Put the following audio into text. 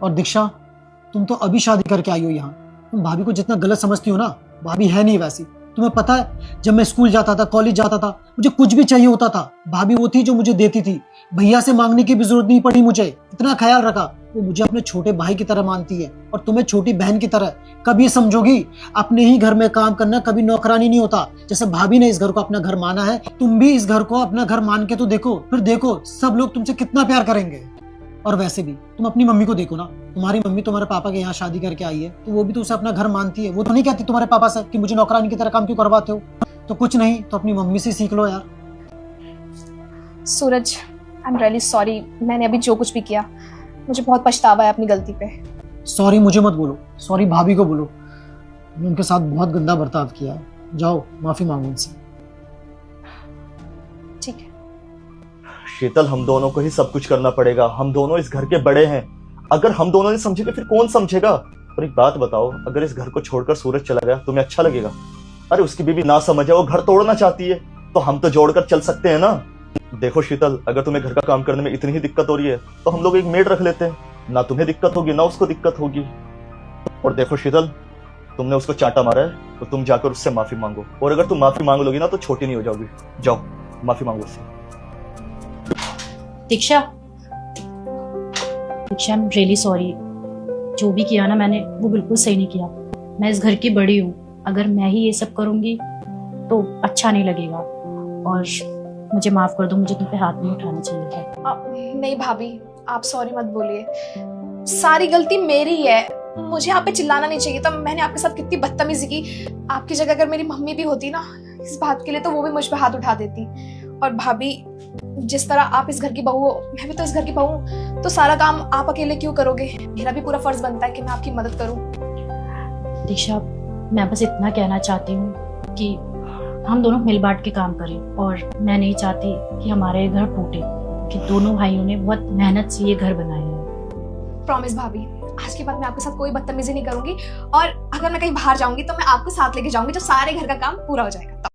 और दीक्षा, तुम तो अभी शादी करके आई हो यहाँ। तुम भाभी को जितना गलत समझती हो ना, भाभी है नहीं वैसी। तुम्हें पता है, जब मैं स्कूल जाता था, कॉलेज जाता था, मुझे कुछ भी चाहिए होता था, भाभी वो थी जो मुझे देती थी। भैया से मांगने की भी जरूरत नहीं पड़ी मुझे, इतना ख्याल रखा। वो मुझे अपने छोटे भाई की तरह मानती है और तुम्हें छोटी बहन की तरह। कभी समझोगी, अपने ही घर में काम करना कभी नौकरानी नहीं होता। जैसे भाभी ने इस घर को अपना घर माना है, तुम भी इस घर को अपना घर मान के तो देखो, फिर देखो सब लोग तुमसे कितना प्यार करेंगे। और वैसे भी तुम अपनी मम्मी को देखो ना, तुम्हारी मम्मी तुम्हारे पापा के यहाँ शादी करके आई है, तो वो भी तो उसे अपना घर मानती है। वो तो नहीं कहती तुम्हारे पापा से कि मुझे नौकरानी की तरह काम क्यों करवाते हो। तो कुछ नहीं तो अपनी मम्मी से सीख लो यार। सूरज, आई एम रियली सॉरी। मैंने अभी जो कुछ भी किया, मुझे बहुत पछतावा है अपनी गलती पे। सॉरी मुझे मत बोलो, सॉरी भाभी को बोलो। मैंने उनके साथ बहुत गंदा बर्ताव किया है। जाओ माफी मांगो उनसे। ठीक है। शीतल, हम दोनों को ही सब कुछ करना पड़ेगा। हम दोनों इस घर के बड़े हैं। अगर हम दोनों नहीं समझेंगे फिर कौन समझेगा। और एक बात बताओ, अगर इस घर को छोड़कर सूरज चला गया तुम्हें अच्छा लगेगा? अरे उसकी बीवी ना समझे, वो घर तोड़ना चाहती है, तो हम तो जोड़कर चल सकते हैं ना। देखो शीतल, अगर तुम्हें घर का काम करने में इतनी ही दिक्कत हो रही है तो हम लोग एक मेड रख लेते हैं। ना तुम्हें दिक्कत होगी ना उसको दिक्कत होगी। और देखो शीतल, तुमने उसको चांटा मारा है तो तुम जाकर उससे माफी मांगो। और अगर तुम माफी मांग लोगी ना तो छोटी नहीं हो जाओगी। जाओ माफी मांगो उससे। दीक्षा, आई एम रियली सॉरी। जो भी किया ना मैंने, वो बिल्कुल सही नहीं किया। मैं इस घर की बड़ी हूँ, अगर मैं ही ये सब करूँगी तो अच्छा नहीं लगेगा। और मुझे माफ कर दो, मुझे तुम पे हाथ नहीं उठाना चाहिए था। नहीं भाभी, आप सॉरी मत बोलिए। सारी गलती मेरी ही है। मुझे आप पे चिल्लाना नहीं चाहिए था। मैंने आपके साथ कितनी बदतमीजी की। आपकी जगह अगर मेरी मम्मी भी होती ना इस बात के लिए, तो वो भी मुझ पे हाथ उठा देती। और भाभी, जिस तरह आप इस घर की बहू हो, मैं भी तो इस घर की बहू हूँ, तो सारा काम आप अकेले क्यों करोगे? मेरा भी पूरा फर्ज बनता है कि मैं आपकी मदद करूँ। दीक्षा, मैं बस इतना कहना चाहती हूँ कि हम दोनों मिल बांट के काम करें। और मैं नहीं चाहती कि हमारे ये घर टूटे, कि दोनों भाइयों ने बहुत मेहनत से ये घर बनाया है। प्रॉमिस भाभी, आज के बाद मैं आपके साथ कोई बदतमीजी नहीं करूंगी। और अगर मैं कहीं बाहर जाऊंगी तो मैं आपको साथ लेके जाऊंगी, जब सारे घर का काम पूरा हो जाएगा।